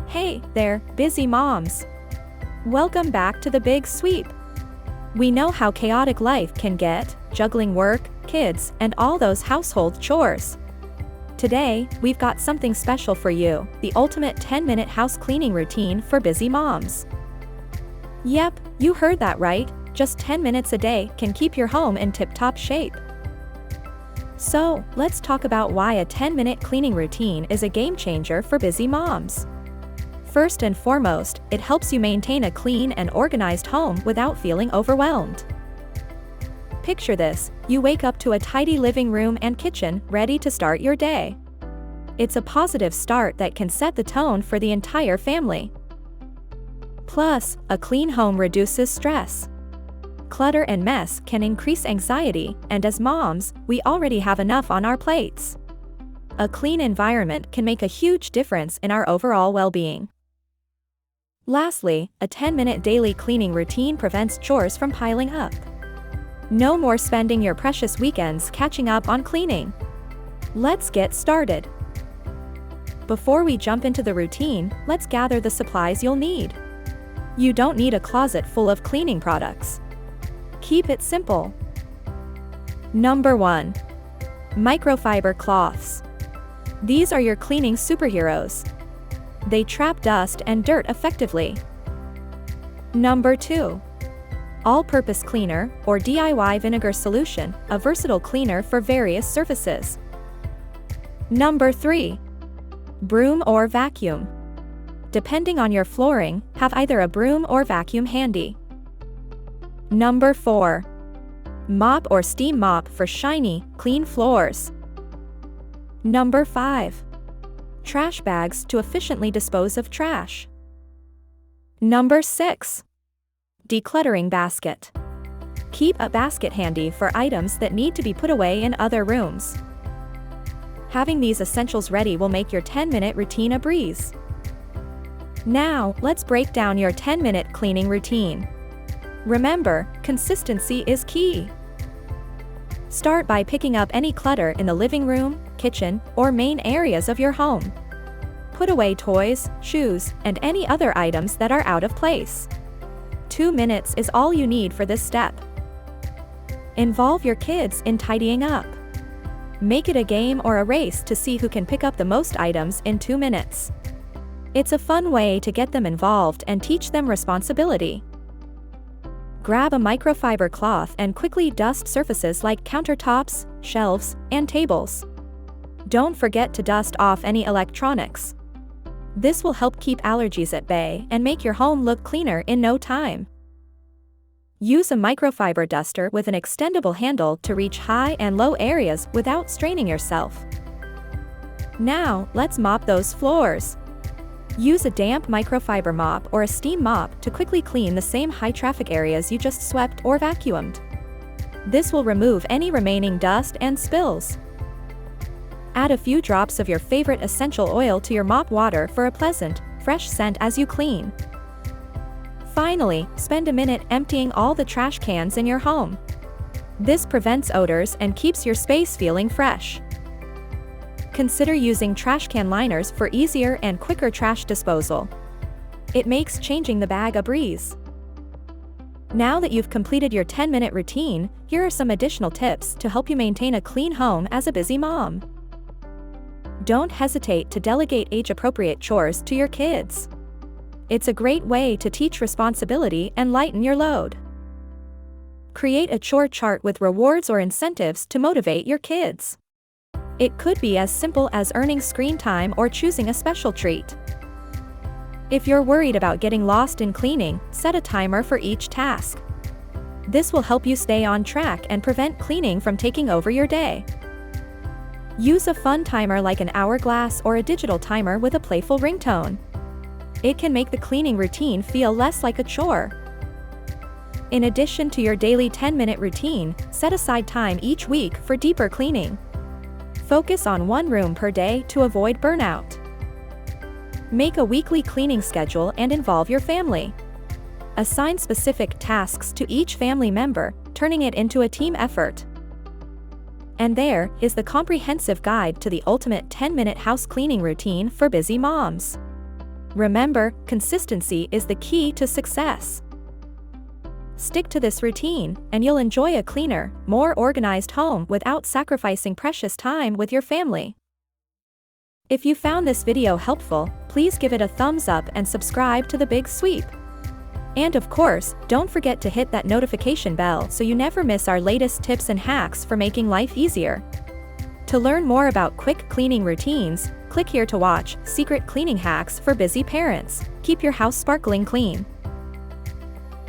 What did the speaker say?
Hey there, busy moms. Welcome back to the Big Sweep. We know how chaotic life can get, juggling work, kids, and all those household chores. Today, we've got something special for you, the ultimate 10-minute house cleaning routine for busy moms. Yep, you heard that right, just 10 minutes a day can keep your home in tip-top shape. So, let's talk about why a 10-minute cleaning routine is a game changer for busy moms. First and foremost, it helps you maintain a clean and organized home without feeling overwhelmed. Picture this, you wake up to a tidy living room and kitchen ready to start your day. It's a positive start that can set the tone for the entire family. Plus, a clean home reduces stress. Clutter and mess can increase anxiety, and as moms, we already have enough on our plates. A clean environment can make a huge difference in our overall well-being. Lastly, a 10-minute daily cleaning routine prevents chores from piling up. No more spending your precious weekends catching up on cleaning. Let's get started. Before we jump into the routine, let's gather the supplies you'll need. You don't need a closet full of cleaning products. Keep it simple. Number 1. Microfiber cloths. These are your cleaning superheroes. They trap dust and dirt effectively. Number 2. All-purpose cleaner, or DIY vinegar solution, a versatile cleaner for various surfaces. Number 3. Broom or vacuum. Depending on your flooring, have either a broom or vacuum handy. Number 4. Mop or steam mop for shiny, clean floors. Number 5. Trash bags to efficiently dispose of trash. Number 6. Decluttering basket. Keep a basket handy for items that need to be put away in other rooms. Having these essentials ready will make your 10-minute routine a breeze. Now, let's break down your 10-minute cleaning routine. Remember, consistency is key. Start by picking up any clutter in the living room, kitchen, or main areas of your home. Put away toys, shoes, and any other items that are out of place. 2 minutes is all you need for this step. Involve your kids in tidying up. Make it a game or a race to see who can pick up the most items in 2 minutes. It's a fun way to get them involved and teach them responsibility. Grab a microfiber cloth and quickly dust surfaces like countertops, shelves, and tables. Don't forget to dust off any electronics. This will help keep allergies at bay and make your home look cleaner in no time. Use a microfiber duster with an extendable handle to reach high and low areas without straining yourself. Now, let's mop those floors. Use a damp microfiber mop or a steam mop to quickly clean the same high-traffic areas you just swept or vacuumed. This will remove any remaining dust and spills. Add a few drops of your favorite essential oil to your mop water for a pleasant, fresh scent as you clean. Finally, spend a minute emptying all the trash cans in your home. This prevents odors and keeps your space feeling fresh. Consider using trash can liners for easier and quicker trash disposal. It makes changing the bag a breeze. Now that you've completed your 10-minute routine, here are some additional tips to help you maintain a clean home as a busy mom. Don't hesitate to delegate age-appropriate chores to your kids. It's a great way to teach responsibility and lighten your load. Create a chore chart with rewards or incentives to motivate your kids. It could be as simple as earning screen time or choosing a special treat. If you're worried about getting lost in cleaning, set a timer for each task. This will help you stay on track and prevent cleaning from taking over your day. Use a fun timer like an hourglass or a digital timer with a playful ringtone. It can make the cleaning routine feel less like a chore. In addition to your daily 10-minute routine, set aside time each week for deeper cleaning. Focus on one room per day to avoid burnout. Make a weekly cleaning schedule and involve your family. Assign specific tasks to each family member, turning it into a team effort. And there is the comprehensive guide to the ultimate 10-minute house cleaning routine for busy moms. Remember, consistency is the key to success. Stick to this routine, and you'll enjoy a cleaner, more organized home without sacrificing precious time with your family. If you found this video helpful, please give it a thumbs up and subscribe to The Big Sweep. And of course, don't forget to hit that notification bell so you never miss our latest tips and hacks for making life easier. To learn more about quick cleaning routines, click here to watch Secret Cleaning Hacks for Busy Parents. Keep your house sparkling clean.